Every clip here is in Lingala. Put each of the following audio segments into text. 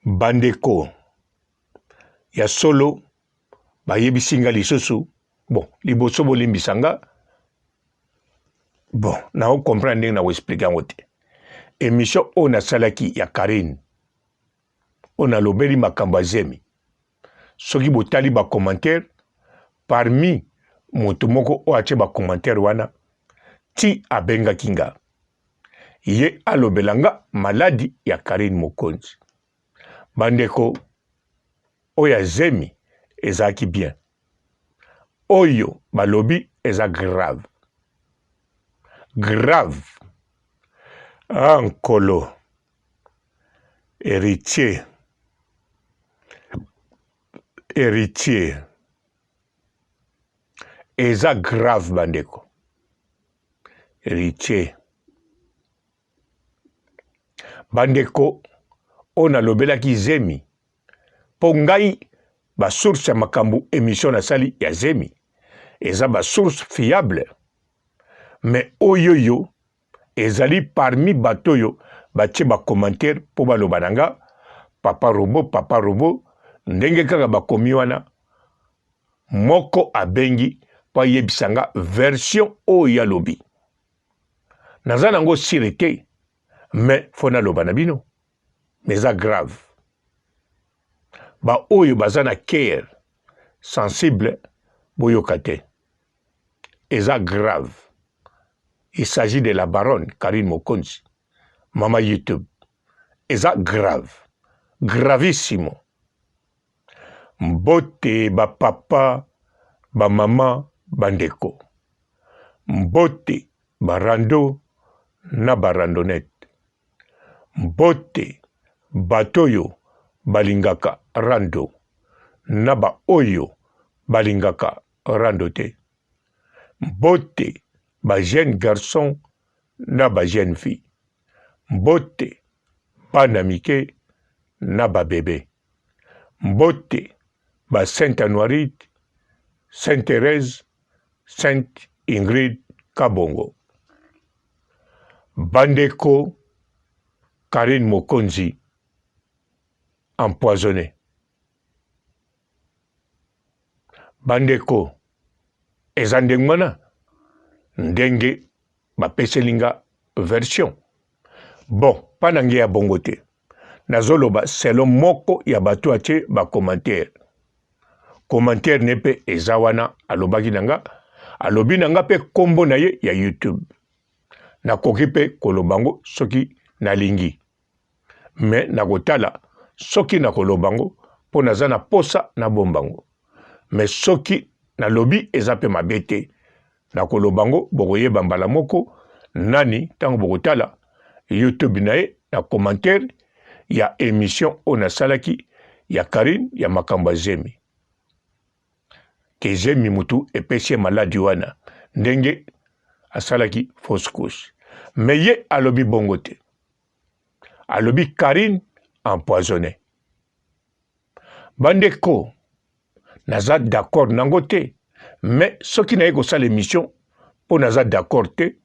bandeko ya solo bayebisinga lisusu bon liboso bolimbisanga bon na o comprendre ndenge na ko expliquer yango te émission oyo nasalaki ya Karine oyo nalobeli makambo ya zemi soki botali bacommentaire parmi moto moko oyo atie bacommentaire wana ti abengaki nga ye alobelanga maladi ya Karine Mokonzi bandeko oyo ya zemi ezalaki bien oyo balobi eza grave nkolo héritier eza grave bandeko héritier bandeko oyo nalobelaki zemi mpo ngai basource ya makambo émission nasali ya zemi eza basource fiable mais oyoyo ezali parmi bato oyo batie bacommentaire mpo baloba na nga papa robo ndenge kaka bakomi wana moko abengi mpo ayebisa nga version oyo yalobi naza nango sire te mais fo naloba na bino mais eza grave ba oyo baza na cœur sensible boyoka te eza grave. Il s'agit de la baronne Karine Mokonzi, Mama YouTube. Eza grave, gravissimo. Mbote ba papa, ba mama, bandeko. Mbote ba rando na ba randonnette. Mbote batoyo balingaka rando na ba oyo balingaka rando te. Mbote ba jeune garçon na ba jeune fille. Mbote bana mike na ba bébé. Mbote ba Sainte Anoirite, Sainte Thérèse, Sainte Ingrid Kabongo. Bandeko Karine Mokonzi empoisonné. Bandeko ezandengwana ndenge bapeselinga version bon panange ya bongo te nazoloba selon moko ya bato atie bacommentaire commentaire ne pe eza wana alobaki nanga alobi nanga pe kombo na ye ya YouTube nakoki pe kolobango soki nalingi mais nakotala soki nakolobango mpo naza na posa na bombango mais soki nalobi eza pe mabe te nakolobango bokoyeba mbala moko nani tango bokotala YouTube na ye na commentaire ya émission oyo nasalaki ya Karine ya makambo ya zemi ke zemi mutu epesi ye maladi wana ndenge asalaki fausse couche mais ye alobi bongo te alobi Karine empoisonné bandeko naza d'accord nango te mais soki naye kosala émission mpo naza d'accord te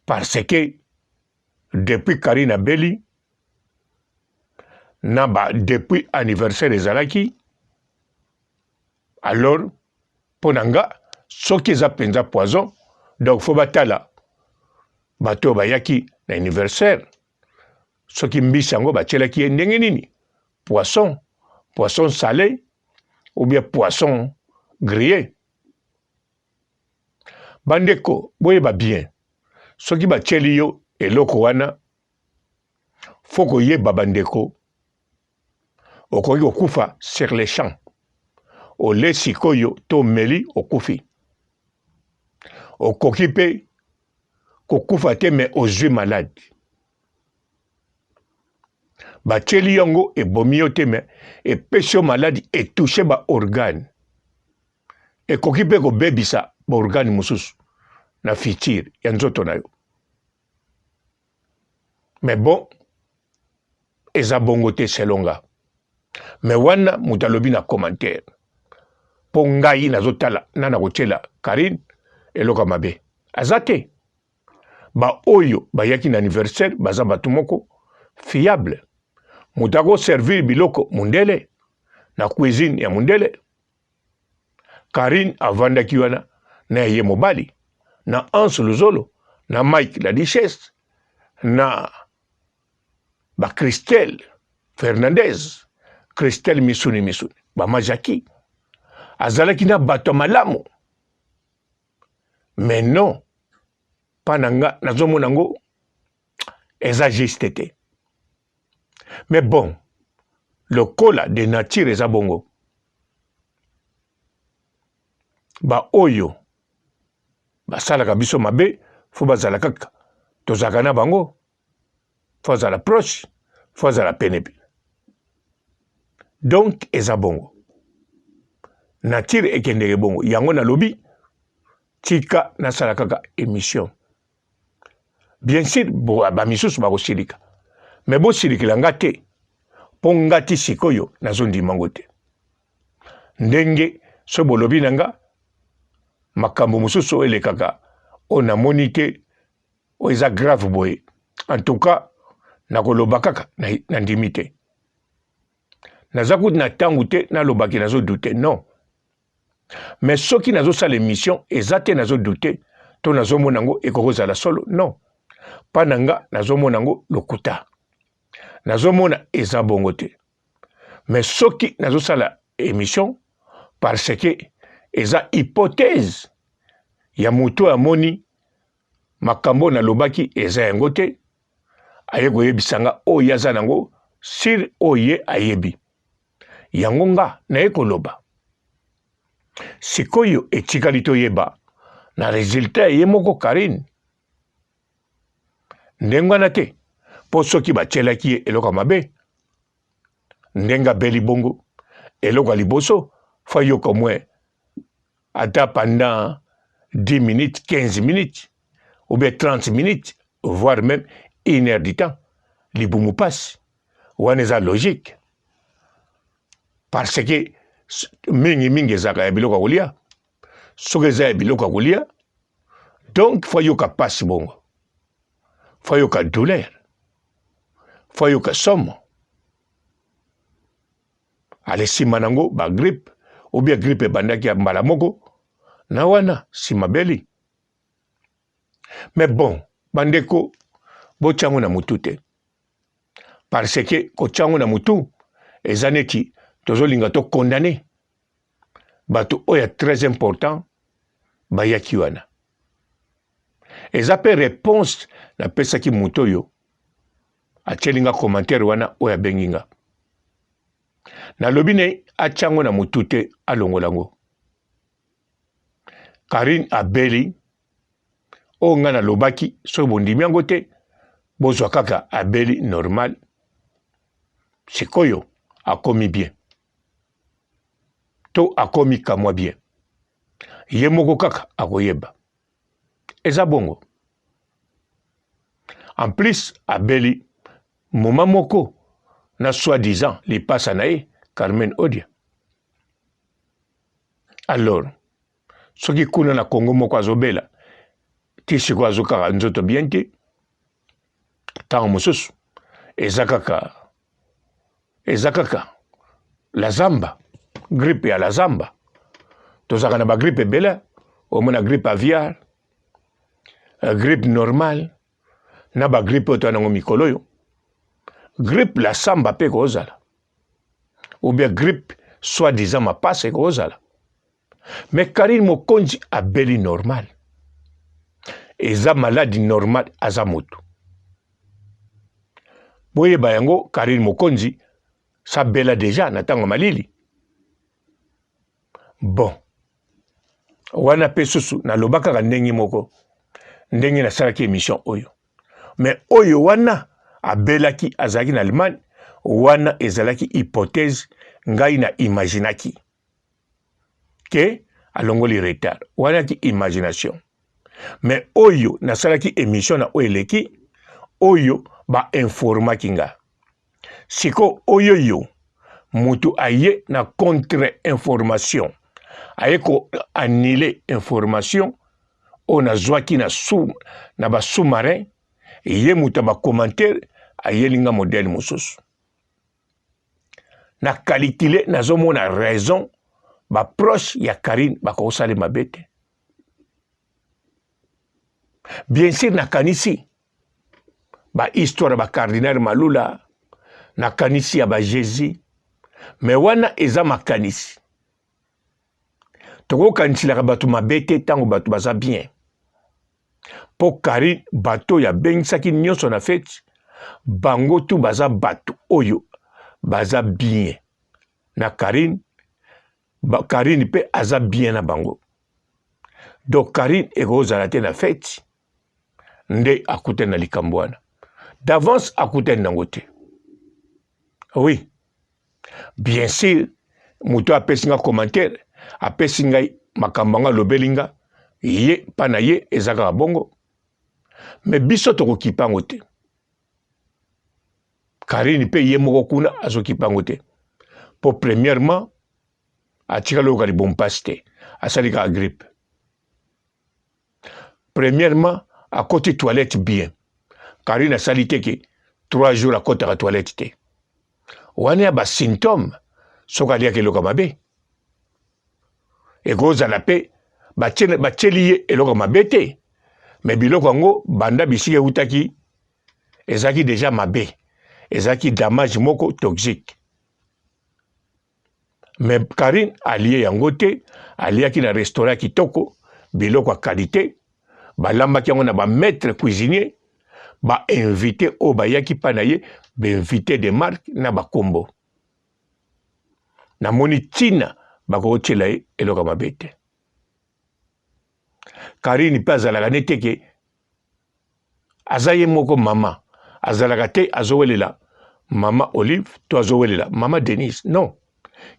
parce que depuis Karine abeli na ba depuis anniversaire ezalaki alors mpo na nga soki eza mpenza poison donc fo batala bato bayaki na anniversaire soki mbisi yango batielaki ye ndenge nini poisson salé ou bien poisson grillé. Bandeko boyeba bien soki batieli yo eloko wana foko yeba bandeko okoki kokufa sur les champs ole sikoyo to meli okufi okoki pe kokufa te mais ozwi malade batieli yango ebomi yo te mais epesi yo maladi etouche ba organe ekoki pe kobebisa ba organe mosusu na futur ya nzoto na yo mais bon eza bongo te selonga mais wana moto alobi na commentaire mpo ngai nazotala nana kotiela Karine eloko mabe aza te ba oyo bayaki na anniversaire baza bato moko fiable Mutako servir biloko mundele na cuisine ya mundele. Karine avandaki wana na ye mobali na Anse Luzolo na Mike la Duchesse na ba Christelle Fernandez, Christelle Misuni ba Majaki azalaki na bato malamu. Mais non, pananga nazomona ngo eza juste te. Mais bon, le kola de nature eza bongo. Ba oyo basalaka biso mabe fo bazala kaka tozalaka na bango, fo azala proche, fo azala penepe. Donc eza bongo, nature ekendeke bongo. Yango na lobi tika nasala kaka émission. Bien sûr ba misusu bakosilika, mais bosilikela nga te mpo ngati sikoyo nazondimango te. Ndenge so bolobi na nga makambo mosusu elekaka o namoni te o eza grave boye, en tout cas nakoloba kaka na ndimi te. Naza kutu na ntango te nalobaki nazodute, non. Mais soki nazosala émission eza te nazodute to nazomona ngo ekokozala solo, non. Pa na nga nazomona ngo lokuta, nazomona eza bongo te. Mais soki nazosala émission parce que eza hypothèse ya moto amoni makambo nalobaki eza yango te, aye koyebisanga oyo aza nango sur oye ayebi yango nga naye koloba. Sikoyo etikali toyeba na resultat ye moko Karine ndenge wana te, mpo soki batielaki ye eloko mabe ndenge abeli bongo eloko ya liboso fa yoka mwe ata pendant 10 minutes, 15 minutes ou bien 30 minutes, voire même 1 heure du temps, libumu passe wana eza logique parce que mingi ezaka ya biloko ya kolia, soki eza ya biloko ya kolia donc fa yoka pasi bongo, fa yoka douleur, fa yoka somo. Ale sima nango ba grippe ou bien grippe ebandaki ya mbala moko na wana sima beli. Mais bon, bandeko botyango na mutu te, parce que kotyango na mutu eza neti tozolinga to condamné bato oyo très important bayaki wana. Eza pe réponse na pesaki mutu oyo atielinga commentaire wana oyo abengi nga. Nalobi ne atyango na mutu te alongolango. Karine abeli o nga nalobaki so bondimi yango te bozwa kaka abeli normal. Sikoyo akomi bien to akomi kamwa bien, ye moko kaka akoyeba eza bongo. En plus abeli moma moko na soi-disant lipasa na ye Carmen Odia. Alors soki kuna na Congo moko azobela ti siko azokaka nzoto bien te, ntango mosusu eza kaka la zamba, grippe ya la zamba. Tozaka na ba grippe ebele, omona grippe aviaire, grippe normale na ba grippe oyo nango mikolo oyo. Grippe la samba pe kozala, ou bien grippe soi-disant mapasa kozala. Mais Karine Mokonzi abeli normal, eza maladie normale aza motu. Boyeba yango Karine Mokonzi sabela deja na tango malili. Bon, wana pe susu na lobaka ndenge moko, ndenge na salaki émission oyo. Mais oyo wana abelaki azalaki na Allemagne, wana ezalaki hypothèse ngai na imaginaki ke alongoli retard, wana ki imagination. Mais oyo nasalaki émission na oeleki oyo ba informaki nga. Siko oyo yo mutu aye na contre information, aye ko annule information o na zwaki na ba sous-marin, ye mutu ba commentaire aye linga modèle mosusu. na kalitile nazomona raison ba proche ya Karine bakosala mabete. Bien sûr nakanisi ba histoire ba cardinal Malula nakanisi ya ba Jésus mais wana eza makanisi toko kanisila bato mabete tango bato baza bien po Karine bato ya bengisaki nyonso na fete bango tu baza bato oyo baza bien na Karine Karine pe aza bien na bango donc Karine ekozala te na fete nde akute na likambo wana d'avance akute nango te. Oui bien sûr muto apesi nga commentaire apesi ngai makambo nga lobelinga ye pana ye ezaka bongo mais biso tokokipango te. Karine pe ye moko kuna azokipango te po premièrement atika loka li bompasi te asalika grippe. Premièrement à côté toilette bien Karine asali te ke 3 jours à côté la toilette te wana ba symptôme soka liaka eloka mabe ekozala pe batieli ye eloko mabe te mais biloko yango banda bisika eutaki ezalaki déjà mabe ezalaki damage moko toxique mais Karine alie yango te aliaki na restaurant kitoko biloko ya qualité balambaki yango na ba maître cuisinier ba invité o bayaki pa na ye ba invité de marque na ba kombo na moni tina bakotiela ye eloko mabe te. Karine pe azalaka nete ke aza ye moko mama azalaka te azowelela mama Olive to azowelela mama Denise non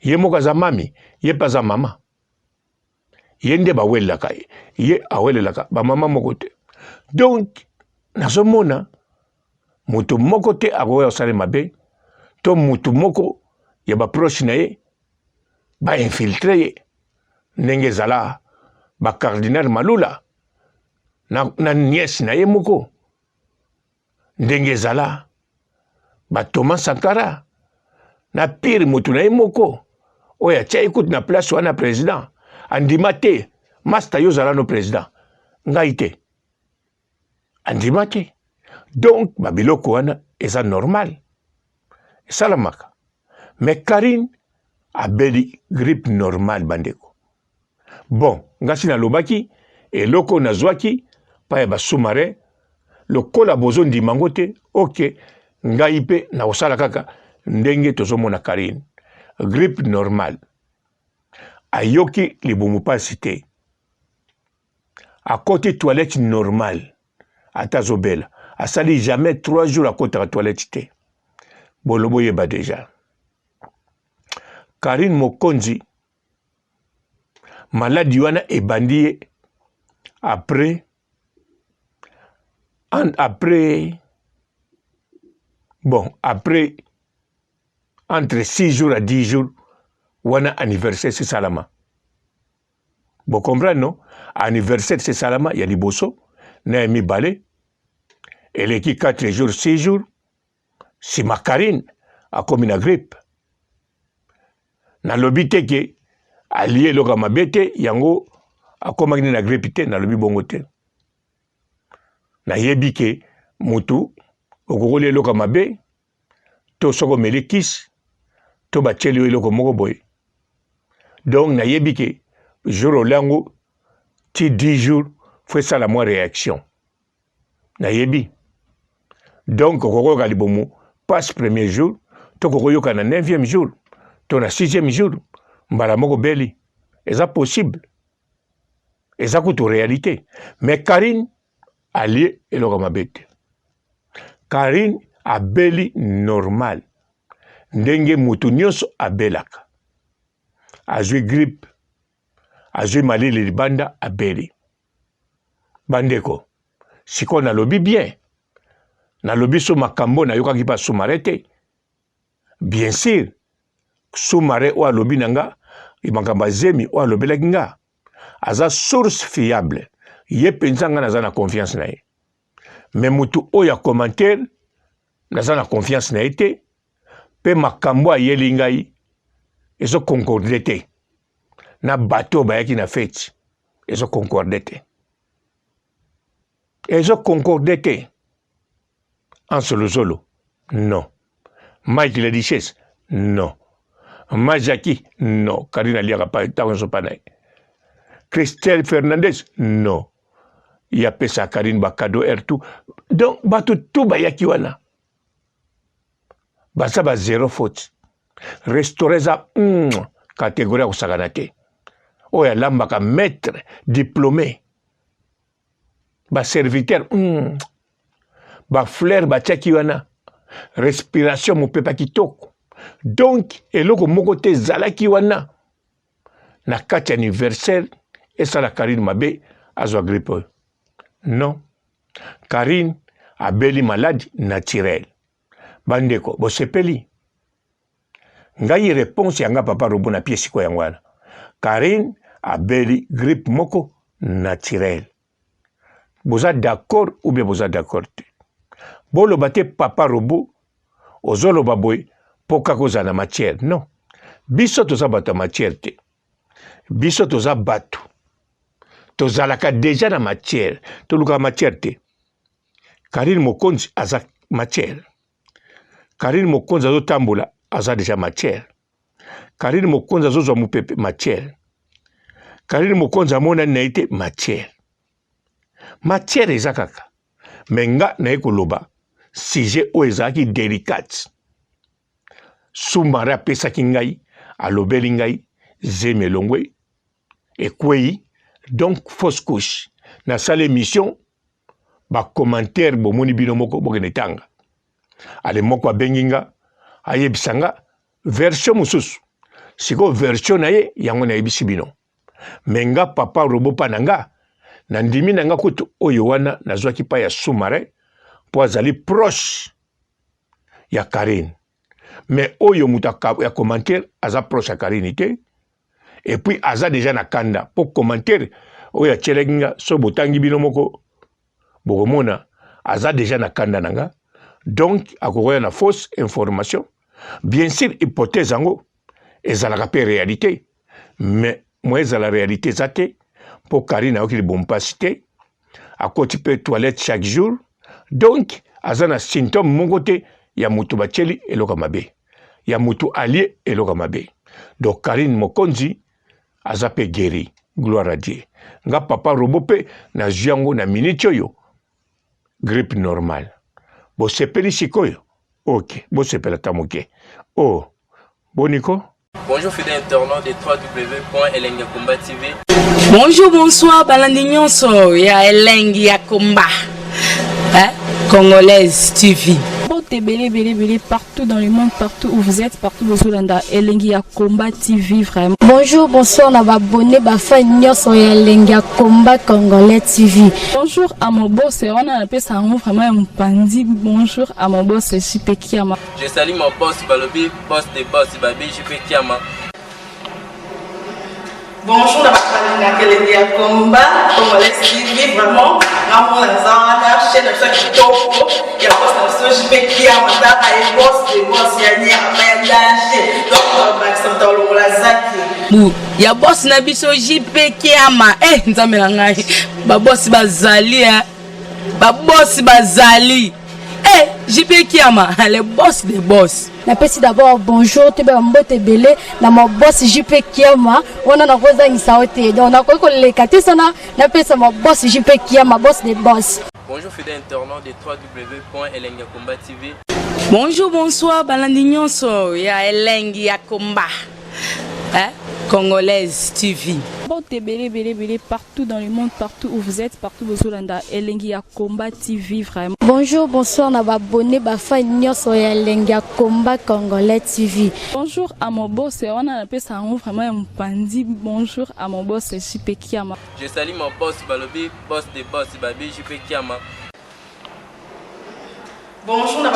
ye moko aza mami ye pe aza mama ye nde bawelelaka ye awelelaka bamama moko te donc nazomona mutu moko te akoya kosala mabe to mutu moko ya baproche na ye bainfiltre ye ndenge ezala bacardinal Malula na nièce na ye moko ndenge ezala Thomas Sankara na pire mutu na ye moko oyo atia ekuti na place wana président andima te masta yo ozala no président ngai te andima te donc babiloko wana eza normal esalamaka mais Karine abeli grippe normal bandeko bon ngasi nalobaki eloko nazwaki pa ya basous-marin lokola bozo ndimango te ok ngai pe na osala kaka ndenge tozomona Karine grippe normal ayoki libumu pasi te à côté toilette normal ata zobela asali jamais 3 jours à côté la toilette te bolobo yeba déjà Karine Mokonzi maladie wana ebandi après entre 6 jours à 10 jours wana anniversaire c'est salama bon comprendre non anniversaire c'est salama ya liboso na mibale eleki 4 jours 6 jours si ma Karine akomi na grippe nalobi te ke alie eloko mabe te yango akomaki na grippe te nalobi bongo te nayebi ke mutu okokoli eloko mabe to soko omeli kisi to batieli yo eloko moko boye donc nayebi ke jour olango ti 10 jours fo esala mwa réaction nayebi donc okokoyoka libomo passe premier jour to kokoyoka na 9e jour to na 6e jour mbala moko beli eza possible eza kutu réalité mais Karine alie eloko mabe te Karine abeli normal ndenge mutu nyonso abelaka azwi grippe azwi malili libanda abeli bandeko siko nalobi bien nalobi so makambo nayokaki pa sous-marin te bien sûr sous-marin oyo alobi na nga makambo azemi oyo alobelaki nga aza source fiable ye mpenza nga naza na confiance na ye mais mutu oyo ya commentaire naza na confiance na ye te mpe makambo ayeli ngai ezo concordé na bateau bayaki na fête ezo concordé ezo concordé en solo non Mike la richesse non Majaki non Karine aliaka pa tango so panai Christelle Fernandez non ya pesa Karine ba cadeau R2 donc bato tout bayaki wana basa ba zéro faute restaurer za catégorie kusakana te oya lambaka maître diplômé ba serviteur ba fleur ba tchaki wana respiration mopepa kitoko donc eloko moko te zalaki wana na kati anniversaire esala Karine mabe azwa grippe non Karine abeli maladie naturelle bandeko bosepeli ngai réponse yanga papa robo na pièce ko yangwana Karine abeli grippe moko naturelle boza d'accord ou bien boza d'accord te bolo bate papa robo ozolo baboy poka kozana matière non biso toza bato matière te biso toza bato tozalaka déjà na matière toluka matière te Karine Mokonzi aza matière Karine Mokonzi azotambola aza déjà matière Karine Mokonzi azozwa mupepe matière Karine Mokonzi amona naite matière eza kaka menga na ekoloba sujet oyo ezalaki délicate Soumara pesaki ngai alobeli ngai Zeme Longwe ekwei donc fausse couche na sala émission ba commentaire bomoni bino moko bokene tanga ale moko abenginga ayebisanga version mususu siko version na ye yango na yebisi bino menga papa robo pananga na ndimi nanga kutu oyo wana nazwaki pa ya Soumare po azali proche ya Karine mais oyo mutaka ya commentaire aza proche ya Karine te et puis aza déjà na kanda pour commentaire oyo tchelenga so botangi bino moko bokomona aza déjà na kanda nanga donc akokoya na fausse information bien sûr hypothèse yango ezalaka pe réalité mais moi ezala réalité zate pour Karine aoki libompasi te akoti pe toilette chaque jour donc aza na symptôme moko te ya mutu bacheli eloka mabe ya mutu allié eloka mabe donc Karine Mokonzi aza pe guéri gloire à Dieu nga papa robo pe na jango na minute oyo grippe normale bo sepeli sikoyo ok bo sepela tamuke oh boniko. Bonjour fidèles internautes de www.elengiakomba TV. Bonjour, bonsoir, balandi nyonso ya Elengi ya Komba. Congolaise TV. Belé partout dans le monde, partout où vous êtes, partout où vous êtes, Elengi ya Komba TV vraiment. Bonjour, bonsoir, on va abonner fan nyonso ya Elengi ya Komba Congolais TV. Bonjour à mon boss, on a appelé ça vraiment un pandi. Bonjour à mon boss, JP Kiama. Je salue mon boss Balobi, boss des boss Babi, JP Kiama. Bonjour, na Elengi ya Komba Congolais TV vraiment. Ramon Lazana, chaîne de chaque topo, il y a boss de JP Kiama, et boss des boss yani a danger. Donc Maxime Tolo Lazaki. Ya boss na biso JP Kiama, nzambe na ngai. Ba boss bazali ba boss bazali. JP Kiama, le boss des boss. Napesi d'abord bonjour, te ba mbote belé na mo boss JP Kiama, wana na koza ngisaote. Donc na ko le katesana, napesa mo boss JP Kiama, boss des boss. Bonjour fidèles internautes de www.elengiakomba TV. Bonjour, bonsoir, balandi nyonso ya Elengi ya Komba. Congolaise TV. Belé partout dans le monde, partout où vous êtes, partout où vous êtes, Elengi ya Komba TV vraiment. Bonjour, bonsoir, on va abonner fan nyonso ya Elengi ya Komba Congolais TV. Bonjour à mon boss, on a appelé ça vraiment un pandi. Bonjour à mon boss, JP Kiama. Je salue mon boss Balobi, boss des boss Babi, JP Kiama. Bonjour, na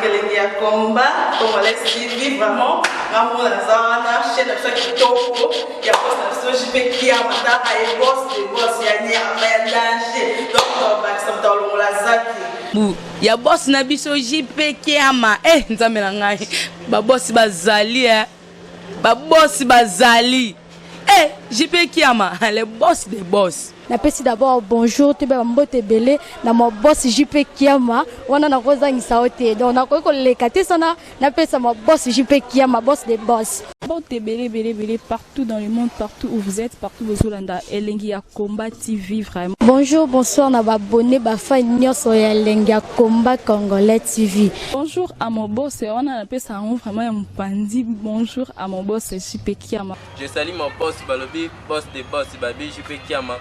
Elengi ya Komba Congolais TV vraiment. Ramon Lazana, chaîne de chaque topo, il y a boss de JP Kiama, et boss des boss yani a danger. Donc Maxime Tolo Lazaki. Ya boss na biso JP Kiama, nzambe na ngai. Ba boss bazali ba boss bazali. Eh, JP Kiama, le boss des boss. Napesi d'abord bonjour te ba mbote belé na mo boss JP Kiama wana na kozangisa ote donc na ko lekate sana napesa mo boss JP Kiama boss des boss. Mbote belé partout dans le monde, partout où vous êtes, partout où vous êtes, Elengi ya Komba TV vraiment. Bonjour, bonsoir na ba abonné ba fan nyonso ya Elengi ya Komba Congolais TV. Bonjour à mon boss, on a appelé ça vraiment un pandi. Bonjour à mon boss JP Kiama. Je salue mon boss Balobi, boss des boss, Babi JP Kiama.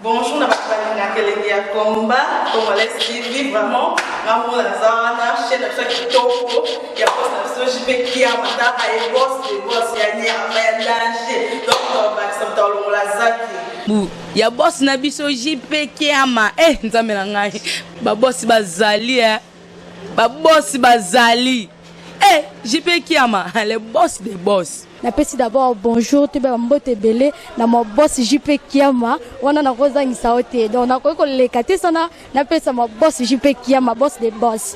Bonjour, na bakubali na Elengi ya Komba Congolais TV vraiment. Ngamu na zana chaîne ça kitoko ya boss na JP Kiama ta ay boss de boss ya ni afaya danger. Donc ba samtalo la zaki. Bu, ya boss na biso JP Kiama. Eh, nzambe na ngai. Ba boss bazali Ba boss bazali. Eh, JP Kiama, le boss des boss. Napesi d'abord bonjour te ba mbote belé na mo boss JP Kiama wana na kozangisa ote donc na ko lekate sana napesa mo boss JP Kiama boss des boss.